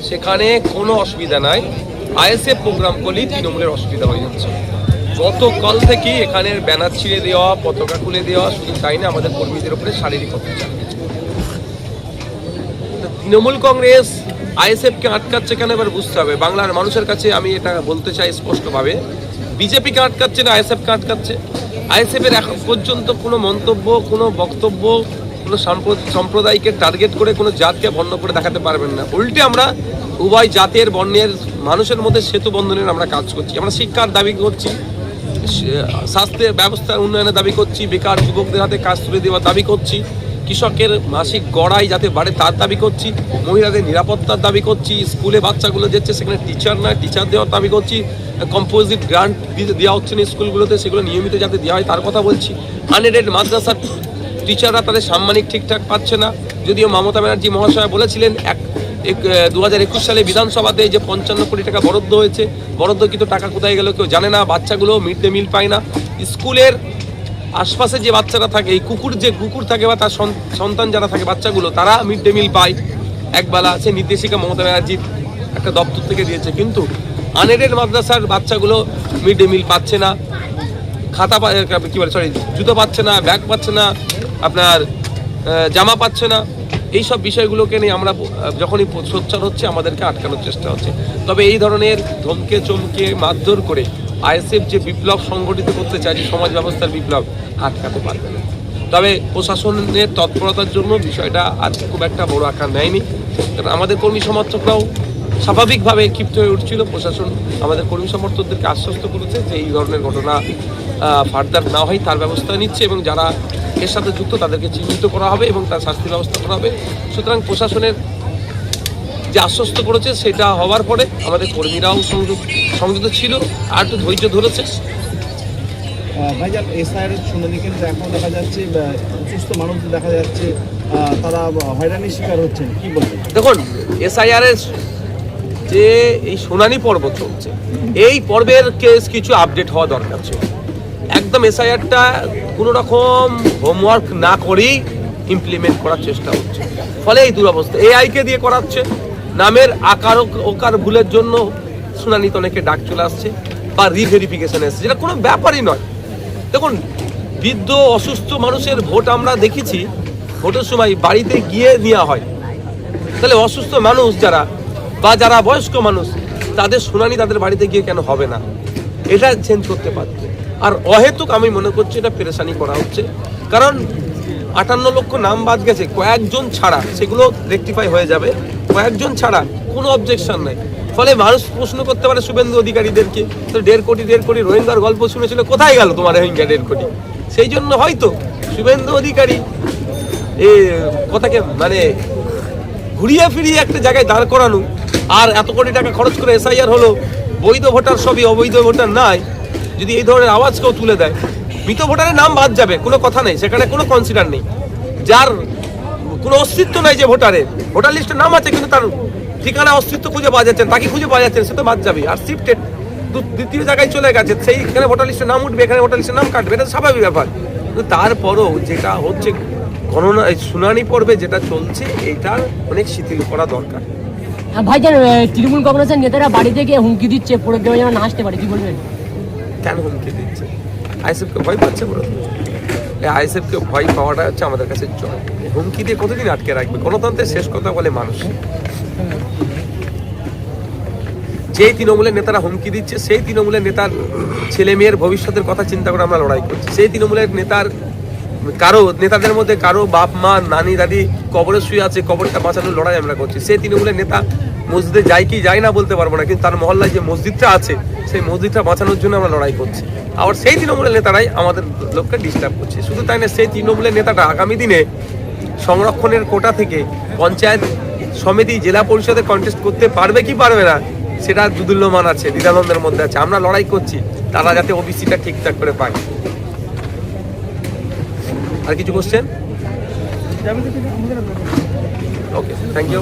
সেখানে কোনো অসুবিধা নাই। আইএসএফ প্রোগ্রাম করলেই তৃণমূলের অসুবিধা হয়ে যাচ্ছে। গতকাল থেকেই এখানের ব্যানার ছিঁড়ে দেওয়া, পতাকা খুলে দেওয়া, শুধু তাই না, আমাদের কর্মীদের উপরে শারীরিক অত্যাচার। তৃণমূল কংগ্রেস আইএসএফকে আটকাচ্ছে কেন এবার বুঝতে হবে। বাংলার মানুষের কাছে আমি এটা বলতে চাই স্পষ্টভাবে, বিজেপিকে আটকাচ্ছে না, আইএসএফকে আটকাচ্ছে। আইএসএফের এখন পর্যন্ত কোনো মন্তব্য, কোনো বক্তব্য, কোনো সম্প্রদায়কে টার্গেট করে কোনো জাতকে বর্ণ করে দেখাতে পারবেন না। উল্টে আমরা উভয় জাতের বর্ণের মানুষের মধ্যে সেতু বন্ধনের আমরা কাজ করছি। আমরা শিক্ষার দাবি করছি, স্বাস্থ্যের ব্যবস্থার উন্নয়নের দাবি করছি, বেকার যুবকদের হাতে কাজ তুলে দেওয়ার দাবি করছি, কৃষকের মাসিক গড়াই যাতে বাড়ে তার দাবি করছি, মহিলাদের নিরাপত্তার দাবি করছি, স্কুলে বাচ্চাগুলো যাচ্ছে সেখানে টিচার নয় টিচার দেওয়ার দাবি করছি, কম্পোজিট গ্রান্ট দেওয়া হচ্ছে না স্কুলগুলোতে, সেগুলো নিয়মিত যাতে দেওয়া হয় তার কথা বলছি। আনএডেড মাদ্রাসার টিচাররা তাদের সাম্মানিক ঠিকঠাক পাচ্ছে না। যদিও মমতা ব্যানার্জি মহাশয় বলেছিলেন 2021 সালে বিধানসভাতে যে 55 কোটি টাকা বরাদ্দ হয়েছে, বরাদ্দকৃত টাকা কোথায় গেল কেউ জানে না। বাচ্চাগুলো মিড ডে মিল পায় না। স্কুলের আশপাশে যে বাচ্চারা থাকে, এই কুকুর থাকে বা তার সন্তান যারা থাকে বাচ্চাগুলো, তারা মিড ডে মিল পায় একবেলা। সে নির্দেশিকা মমতা ব্যানার্জির একটা দপ্তর থেকে দিয়েছে, কিন্তু আনএডেড মাদ্রাসার বাচ্চাগুলো মিড ডে মিল পাচ্ছে না, খাতা জুতো পাচ্ছে না, ব্যাগ পাচ্ছে না, আপনার জামা পাচ্ছে না। এইসব বিষয়গুলোকে নিয়ে আমরা যখনই সোচ্চার হচ্ছে আমাদেরকে আটকানোর চেষ্টা হচ্ছে। তবে এই ধরনের ধমকে চমকে মারধর করে আইএসএফ যে বিপ্লব সংগঠিত করতে চায়, যে সমাজ ব্যবস্থার বিপ্লব, আটকাতে পারবে না। তবে প্রশাসনের তৎপরতার জন্য বিষয়টা আর খুব একটা বড় আকার নেয়নি। কারণ আমাদের কর্মী সমর্থকরাও স্বাভাবিকভাবে ক্ষিপ্ত হয়ে উঠছিল। প্রশাসন আমাদের কর্মী সমর্থকদেরকে আশ্বস্ত করেছে যে এই ধরনের ঘটনা ফার্দার না হয় তার ব্যবস্থা নিচ্ছে, এবং যারা এর সাথে যুক্ত তাদেরকে চিহ্নিত করা হবে এবং তার শাস্তির ব্যবস্থা করা হবে। সুতরাং প্রশাসনের যে আশ্বস্ত করেছে সেটা হওয়ার পরে আমাদের কর্মীরাও সংযুক্ত ছিল, আর একটু ধৈর্য ধরেছে। ভাইজান, এসআইআরের শুনানি কিন্তু এখন দেখা যাচ্ছে অসুস্থ মানুষ দেখা যাচ্ছে, তারা হয়রানির শিকার হচ্ছেন, কি বলবেন? দেখুন, এসআইআরের যে এই শুনানি পর্ব চলছে, এই পর্বের কেস কিছু আপডেট হওয়া দরকার ছিল। একদম এসআইআরটা কোনো রকম হোমওয়ার্ক না করেই ইমপ্লিমেন্ট করার চেষ্টা হচ্ছে, ফলে এই দুরবস্থা। এআইকে দিয়ে করাচ্ছে, নামের আকার ওকার ভুলের জন্য শুনানিতে অনেকে ডাক চলে আসছে বা রিভেরিফিকেশন এসছে, যেটা কোনো ব্যাপারই নয়। দেখুন, বৃদ্ধ অসুস্থ মানুষের ভোট আমরা দেখেছি, ভোটের সময় বাড়িতে গিয়ে নেওয়া হয়। তাহলে অসুস্থ মানুষ যারা বা যারা বয়স্ক মানুষ, তাদের শুনানি তাদের বাড়িতে গিয়ে কেন হবে না? এটা চেঞ্জ করতে পারছে। আর অহেতুক আমি মনে করছি এটা পেরেশানি করা হচ্ছে, কারণ 58 লক্ষ নাম বাদ গেছে, কয়েকজন ছাড়া সেগুলো রেকটিফাই হয়ে যাবে, কয়েকজন ছাড়া কোনো অবজেকশন নাই। ফলে মানুষ প্রশ্ন করতে পারে শুভেন্দু অধিকারীদেরকে, তো 1.5 কোটি রোহিঙ্গার গল্প শুনেছিল, কোথায় গেল তোমার রোহিঙ্গা 1.5 কোটি? সেই জন্য হয়তো শুভেন্দু অধিকারী এই কথাকে মানে ঘুরিয়ে ফিরিয়ে একটা জায়গায় দাঁড় করানো, আর এত কোটি টাকা খরচ করে এসআইআর হলো, বৈধ ভোটার সবই অবৈধ ভোটার নাই, যদি এই ধরনের আওয়াজ কেউ তুলে দেয়, মৃত ভোটারের নাম বাদ যাবে, কোনো কথা নেই, সেখানে কোনো কনসিডার নেই। যার কোনো অস্তিত্ব নাই, যে ভোটার লিস্টের নাম আছে কিন্তু তার ঠিকানা অস্তিত্ব খুঁজে পাওয়া যাচ্ছে, তাকে খুঁজে পাওয়া যাচ্ছে, সে তো বাদ যাবে। আর শিফটেড দ্বিতীয় জায়গায় চলে গেছে, সেইখানে ভোটার লিস্টের নাম উঠবে, এখানে ভোটার লিস্টের নাম কাটবে, এটা স্বাভাবিক ব্যাপার। কিন্তু তারপরও যেটা হচ্ছে গণনা শুনানি পর্বে যেটা চলছে, এটার অনেক শিথিল করা দরকার। ভাইজান, তৃণমূল কংগ্রেসের নেতারা বাড়ি থেকে হুমকি দিচ্ছে, পরে কেউ যেন না আসতে পারে, কি বলবেন? কেন হুমকি দিচ্ছে? আইএসএফকে ভয় পাচ্ছে বলে? আইএসএফকে ভয় পাওয়াটা হচ্ছে আমাদের কাছে জয়। হুমকি দিয়ে কতদিন আটকে রাখবে? গণতন্ত্রের শেষ কথা বলে মানুষ। যেই তৃণমূলের নেতারা হুমকি দিচ্ছে, সেই তৃণমূলের নেতার ছেলে মেয়ের ভবিষ্যতের কথা চিন্তা করে আমরা লড়াই করছি। সেই তৃণমূলের নেতাদের মধ্যে কারো বাপ মা নানি দাদি কবরে শুয়ে আছে, কবরটা বাঁচানোর লড়াই আমরা করছি। সেই তৃণমূলের নেতা মসজিদে যায় কি যায় না বলতে পারবো না, কিন্তু তার মহল্লায় যে মসজিদটা আছে, সেই মসজিদটা বাঁচানোর জন্য আমরা লড়াই করছি। আবার সেই তৃণমূলের নেতারাই আমাদের লোককে ডিস্টার্ব করছে। শুধু তাই না, সেই তৃণমূলের নেতাটা আগামী দিনে সংরক্ষণের কোটা থেকে পঞ্চায়েত সমিতি জেলা পরিষদে কন্টেস্ট করতে পারবে কি পারবে না, সেটা দুদুল্যমান আছে, দ্বিধাদ্বন্দ্বের মধ্যে আছে। আমরা লড়াই করছি তারা যাতে ওবিসিটা ঠিকঠাক করে পায়। আর কিছু কোশ্চেন? Okay, thank you.